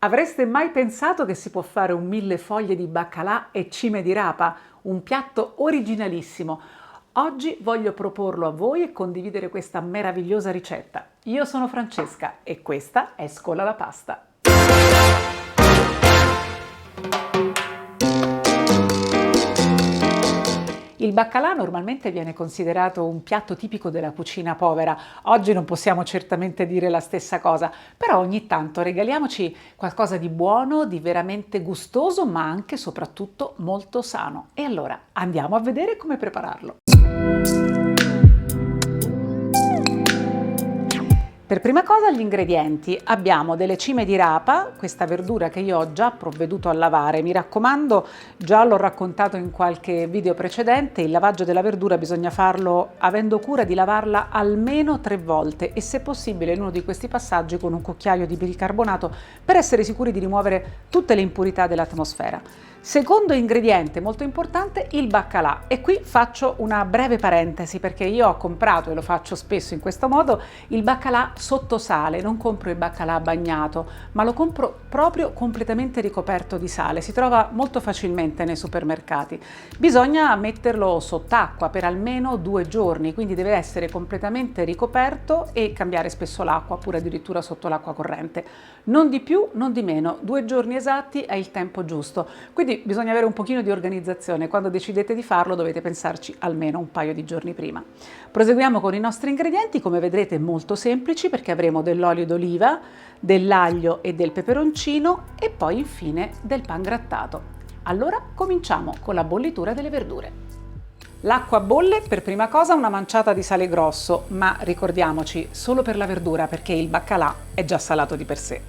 Avreste mai pensato che si può fare un millefoglie di baccalà e cime di rapa? Un piatto originalissimo. Oggi voglio proporlo a voi e condividere questa meravigliosa ricetta. Io sono Francesca e questa è Scola la Pasta. Il baccalà normalmente viene considerato un piatto tipico della cucina povera. Oggi non possiamo certamente dire la stessa cosa, però ogni tanto regaliamoci qualcosa di buono, di veramente gustoso, ma anche e soprattutto molto sano. E allora andiamo a vedere come prepararlo. Per prima cosa gli ingredienti. Abbiamo delle cime di rapa, questa verdura che io ho già provveduto a lavare. Mi raccomando, già l'ho raccontato in qualche video precedente, il lavaggio della verdura bisogna farlo avendo cura di lavarla almeno 3 volte e se possibile in uno di questi passaggi con un cucchiaio di bicarbonato per essere sicuri di rimuovere tutte le impurità dell'atmosfera. Secondo ingrediente molto importante, il baccalà, e qui faccio una breve parentesi perché io ho comprato, e lo faccio spesso in questo modo, il baccalà sotto sale. Non compro il baccalà bagnato, ma lo compro proprio completamente ricoperto di sale, si trova molto facilmente nei supermercati. Bisogna metterlo sott'acqua per almeno 2 giorni, quindi deve essere completamente ricoperto e cambiare spesso l'acqua, oppure addirittura sotto l'acqua corrente. Non di più, non di meno, 2 giorni esatti è il tempo giusto. Quindi bisogna avere un pochino di organizzazione, quando decidete di farlo dovete pensarci almeno un paio di giorni prima. Proseguiamo con i nostri ingredienti, come vedrete molto semplici perché avremo dell'olio d'oliva, dell'aglio e del peperoncino e poi infine del pangrattato. Allora cominciamo con la bollitura delle verdure. L'acqua bolle, per prima cosa una manciata di sale grosso, ma ricordiamoci solo per la verdura perché il baccalà è già salato di per sé.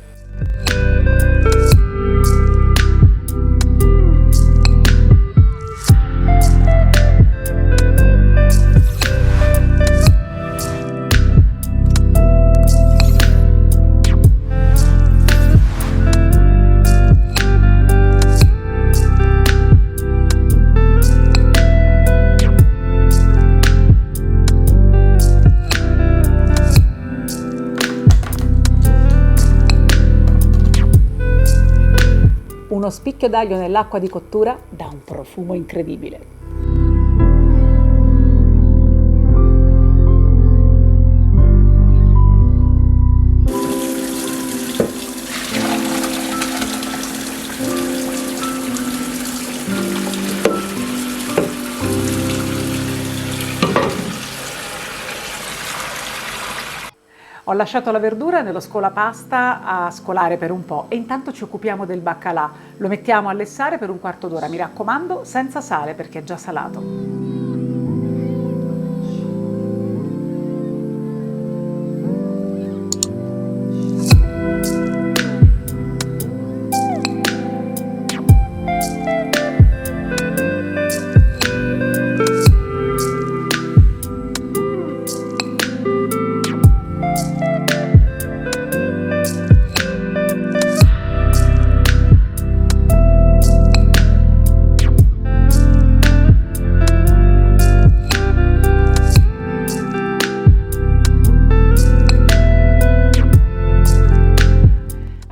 Uno spicchio d'aglio nell'acqua di cottura dà un profumo incredibile. Ho lasciato la verdura nello scolapasta a scolare per un po' e intanto ci occupiamo del baccalà. Lo mettiamo a lessare per un quarto d'ora, mi raccomando senza sale perché è già salato.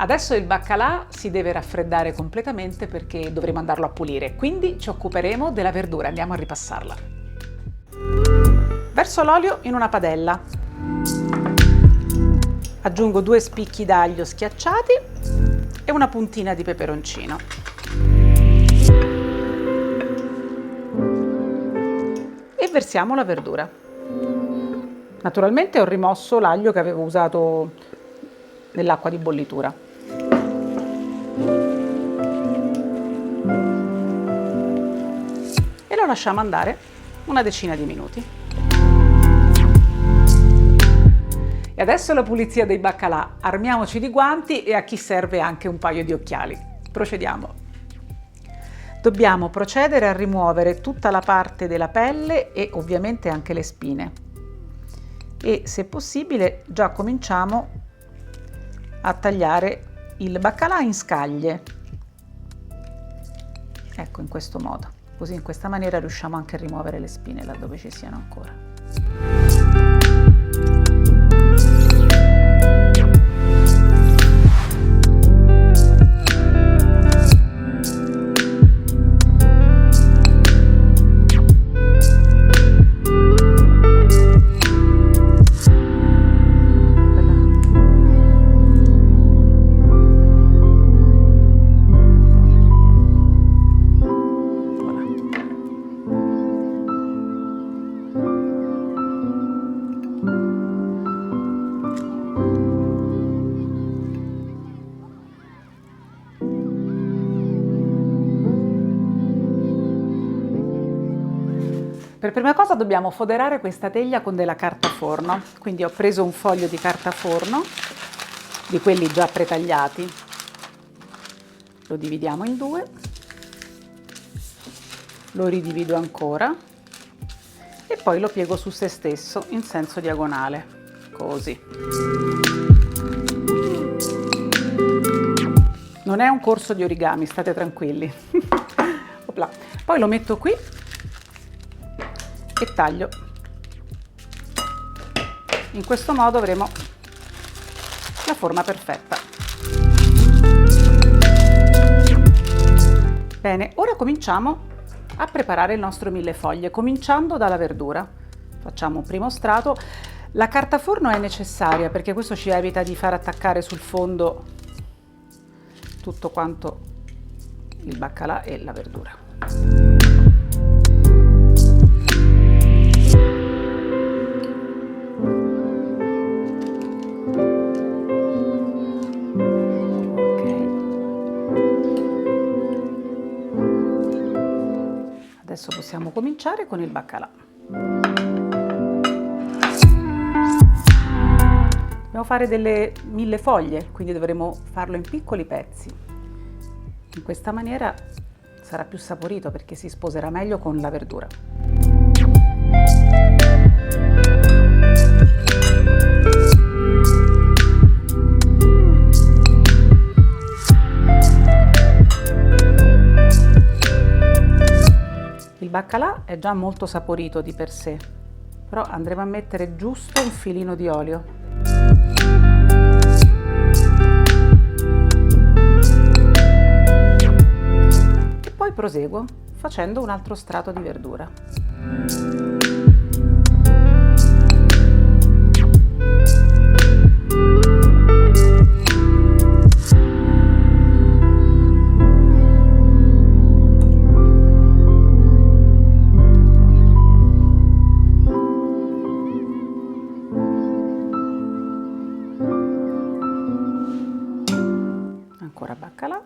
Adesso il baccalà si deve raffreddare completamente perché dovremo andarlo a pulire, quindi ci occuperemo della verdura, andiamo a ripassarla. Verso l'olio in una padella. Aggiungo 2 spicchi d'aglio schiacciati e una puntina di peperoncino. E versiamo la verdura. Naturalmente ho rimosso l'aglio che avevo usato nell'acqua di bollitura. E lo lasciamo andare una decina di minuti. E adesso la pulizia dei baccalà. Armiamoci di guanti e a chi serve anche un paio di occhiali. Procediamo. Dobbiamo procedere a rimuovere tutta la parte della pelle e ovviamente anche le spine. E se possibile già cominciamo a tagliare il baccalà in scaglie. Ecco, in questo modo. Così in questa maniera riusciamo anche a rimuovere le spine laddove ci siano ancora. Per prima cosa dobbiamo foderare questa teglia con della carta forno, quindi ho preso un foglio di carta forno, di quelli già pretagliati, lo dividiamo in due, lo ridivido ancora e poi lo piego su se stesso in senso diagonale, così. Non è un corso di origami, state tranquilli. Poi lo metto qui e taglio. In questo modo avremo la forma perfetta. Bene, ora cominciamo a preparare il nostro millefoglie, cominciando dalla verdura. Facciamo un primo strato. La carta forno è necessaria perché questo ci evita di far attaccare sul fondo tutto quanto il baccalà e la verdura. Adesso possiamo cominciare con il baccalà. Dobbiamo fare delle millefoglie, quindi dovremo farlo in piccoli pezzi. In questa maniera sarà più saporito perché si sposerà meglio con la verdura. Il baccalà è già molto saporito di per sé, però andremo a mettere giusto un filino di olio. E poi proseguo facendo un altro strato di verdura. Ancora baccalà.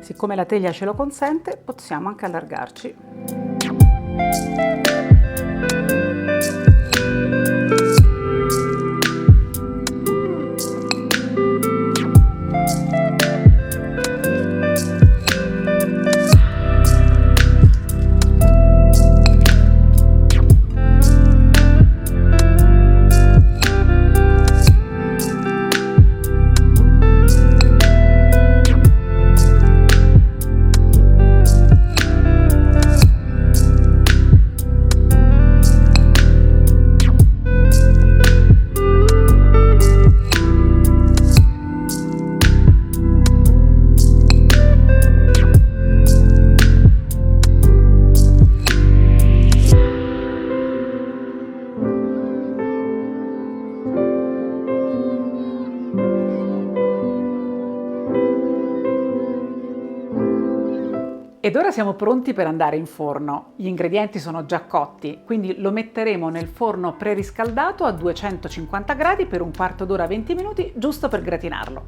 Siccome la teglia ce lo consente, possiamo anche allargarci. Ed ora siamo pronti per andare in forno. Gli ingredienti sono già cotti, quindi lo metteremo nel forno preriscaldato a 250 gradi per un quarto d'ora, 20 minuti, giusto per gratinarlo.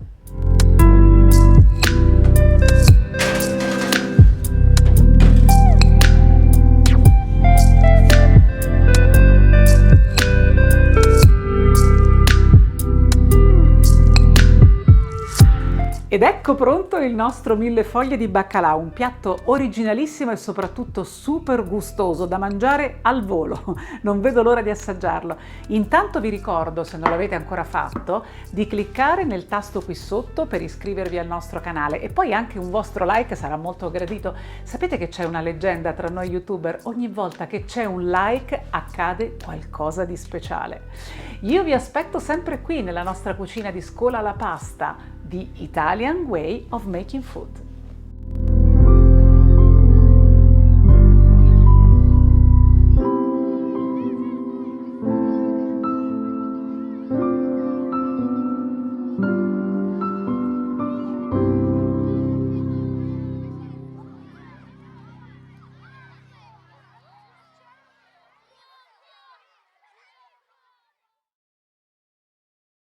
Ed ecco pronto il nostro millefoglie di baccalà, un piatto originalissimo e soprattutto super gustoso da mangiare al volo. Non vedo l'ora di assaggiarlo. Intanto vi ricordo, se non l'avete ancora fatto, di cliccare nel tasto qui sotto per iscrivervi al nostro canale e poi anche un vostro like sarà molto gradito. Sapete che c'è una leggenda tra noi youtuber? Ogni volta che c'è un like accade qualcosa di speciale. Io vi aspetto sempre qui nella nostra cucina di Scola alla Pasta, the Italian way of making food.